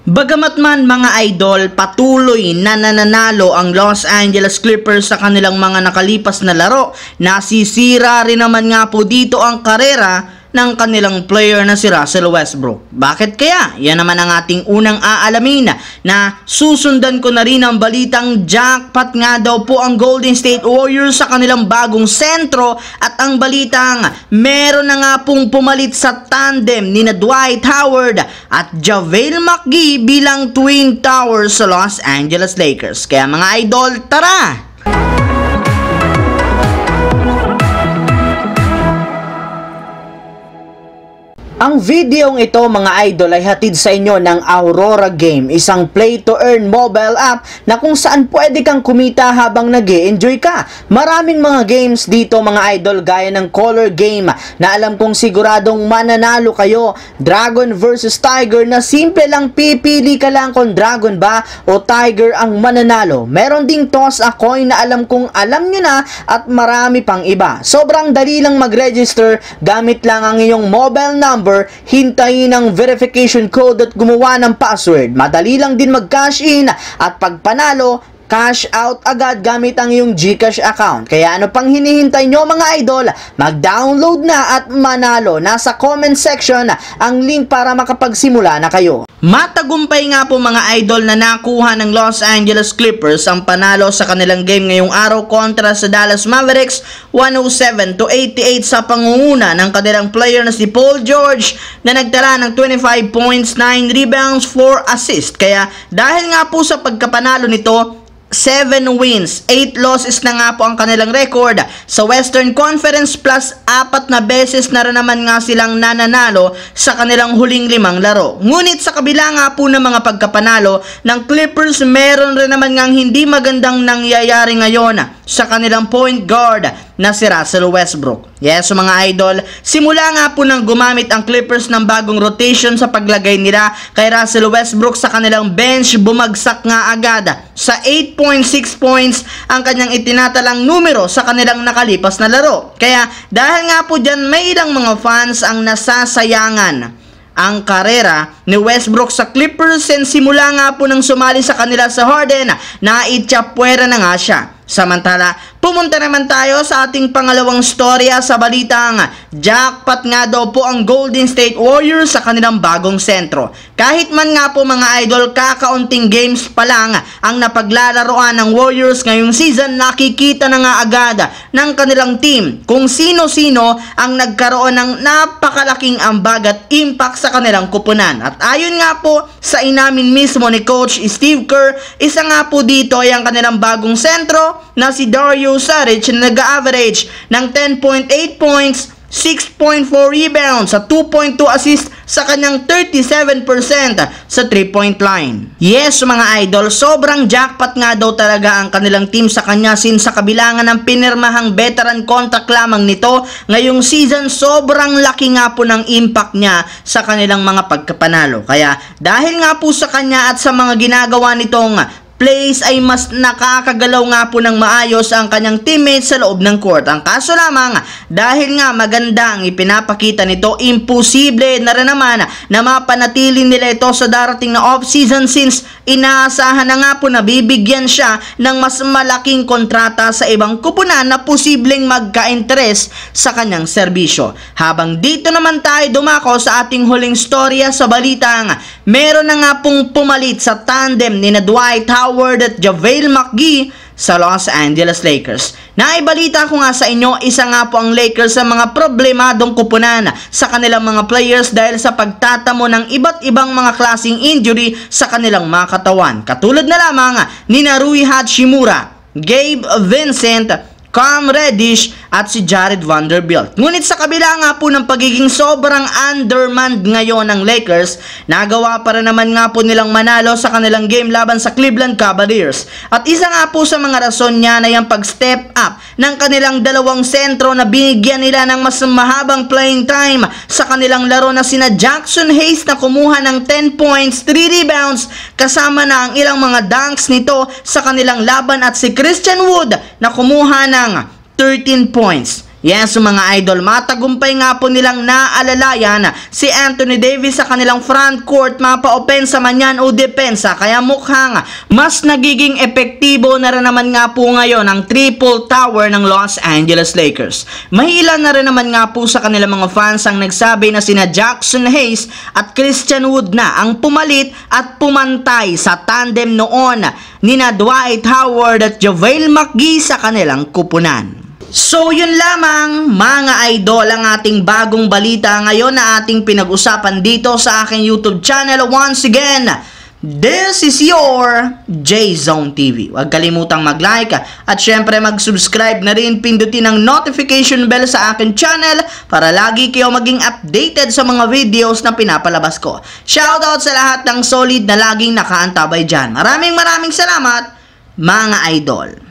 Bagamat man mga idol, patuloy na nananalo ang Los Angeles Clippers sa kanilang mga nakalipas na laro, nasisira rin naman nga po dito ang karera ng kanilang player na si Russell Westbrook. Bakit kaya? Yan naman ang ating unang aalamin na susundan ko na rin ang balitang jackpot nga daw po ang Golden State Warriors sa kanilang bagong sentro at ang balitang meron na nga pong pumalit sa tandem ni Dwight Howard at JaVale McGee bilang Twin Towers sa Los Angeles Lakers. Kaya mga idol, tara! Ang videong ito mga idol ay hatid sa inyo ng Aurora Game, isang play-to-earn mobile app na kung saan pwede kang kumita habang nag-e-enjoy ka. Maraming mga games dito mga idol gaya ng Color Game na alam kong siguradong mananalo kayo. Dragon versus Tiger na simple lang pipili ka lang kung Dragon ba o Tiger ang mananalo. Meron ding Toss a Coin na alam kong alam nyo na at marami pang iba. Sobrang dali lang mag-register, gamit lang ang iyong mobile number, hintayin ang verification code at gumawa ng password. Madali lang din mag-cash in at pag panalo, cash out agad gamit ang iyong GCash account. Kaya ano pang hinihintay nyo mga idol? Mag-download na at manalo. Nasa comment section ang link para makapagsimula na kayo. Matagumpay nga po mga idol na nakuha ng Los Angeles Clippers ang panalo sa kanilang game ngayong araw kontra sa Dallas Mavericks 107-88 sa pangunguna ng kanilang player na si Paul George na nagtala ng 25 points, 9 rebounds, 4 assists. Kaya dahil nga po sa pagkapanalo nito, 7 wins, 8 losses na nga po ang kanilang record sa Western Conference plus 4 na beses na rin naman nga silang nananalo sa kanilang huling 5 laro. Ngunit sa kabila nga po ng mga pagkapanalo ng Clippers, meron rin naman nga hindi magandang nangyayari ngayon sa kanilang point guard na si Russell Westbrook. Yes mga idol, simula nga po nang gumamit ang Clippers ng bagong rotation sa paglagay nila kay Russell Westbrook sa kanilang bench, bumagsak nga agad sa 8.6 points ang kanyang itinatalang numero sa kanilang nakalipas na laro. Kaya dahil nga po dyan, may ilang mga fans ang nasasayangan ang karera ni Westbrook sa Clippers, and simula nga po nang sumali sa kanila sa Harden, naitsapuera na nga siya. Samantala, pumunta naman tayo sa ating pangalawang storya sa balitang jackpot nga daw po ang Golden State Warriors sa kanilang bagong sentro. Kahit man nga po mga idol, kakaunting games pa lang ang napaglalaroan ng Warriors ngayong season, nakikita na nga agad ng kanilang team kung sino-sino ang nagkaroon ng napakalaking ambag at impact sa kanilang kupunan. At ayon nga po sa inamin mismo ni Coach Steve Kerr, isa nga po dito ay ang kanilang bagong sentro na si Dario Saric na nag-average ng 10.8 points, 6.4 rebounds at 2.2 assists sa kanyang 37% sa 3-point line. Yes mga idol, sobrang jackpot nga daw talaga ang kanilang team sa kanya since sa kabilangan ng pinirmahang veteran contract lamang nito ngayong season, sobrang laki nga po ng impact niya sa kanilang mga pagkapanalo. Kaya dahil nga po sa kanya at sa mga ginagawa nitong plays ay mas nakakagalaw nga po ng maayos ang kanyang teammates sa loob ng court. Ang kaso lamang, dahil nga maganda ang ipinapakita nito, imposible na rin naman na mapanatili nila ito sa darating na off-season since inaasahan na nga po na bibigyan siya ng mas malaking kontrata sa ibang kupunan na posibleng magka-interes sa kanyang serbisyo. Habang dito naman tayo dumako sa ating huling storya sa balitang meron na nga pong pumalit sa tandem ni Dwight Howard at JaVale McGee sa Los Angeles Lakers. Naibalita ko nga sa inyo, isa nga po ang Lakers sa mga problemadong kupunan sa kanilang mga players dahil sa pagtatamo ng iba't ibang mga klaseng injury sa kanilang mga katawan. Katulad na lamang ni Rui Hachimura, Gabe Vincent, Cam Reddish at si Jared Vanderbilt. Ngunit sa kabila nga po ng pagiging sobrang undermanned ngayon ng Lakers, nagawa pa rin naman nga po nilang manalo sa kanilang game laban sa Cleveland Cavaliers. At isa nga po sa mga rason niya na yung pag-step up ng kanilang dalawang sentro na binigyan nila ng mas mahabang playing time sa kanilang laro na sina Jackson Hayes na kumuha ng 10 points, 3 rebounds, kasama na ang ilang mga dunks nito sa kanilang laban, at si Christian Wood na kumuha ng 13 points. Yes, mga idol, matagumpay nga po nilang naalalayan si Anthony Davis sa kanilang front court, mapa-opensa man yan o depensa, kaya mukhang mas nagiging epektibo na rin naman nga po ngayon ang triple tower ng Los Angeles Lakers. May ilan na rin naman nga po sa kanilang mga fans ang nagsabi na sina Jackson Hayes at Christian Wood na ang pumalit at pumantay sa tandem noon nina Dwight Howard at JaVale McGee sa kanilang kupunan. So yun lamang mga idol ang ating bagong balita ngayon na ating pinag-usapan dito sa aking YouTube channel. Once again, this is your J-Zone TV. Huwag kalimutang mag-like at syempre mag-subscribe na rin, pindutin ang notification bell sa aking channel para lagi kayo maging updated sa mga videos na pinapalabas ko. Shoutout sa lahat ng solid na laging nakaantabay dyan. Maraming salamat mga idol.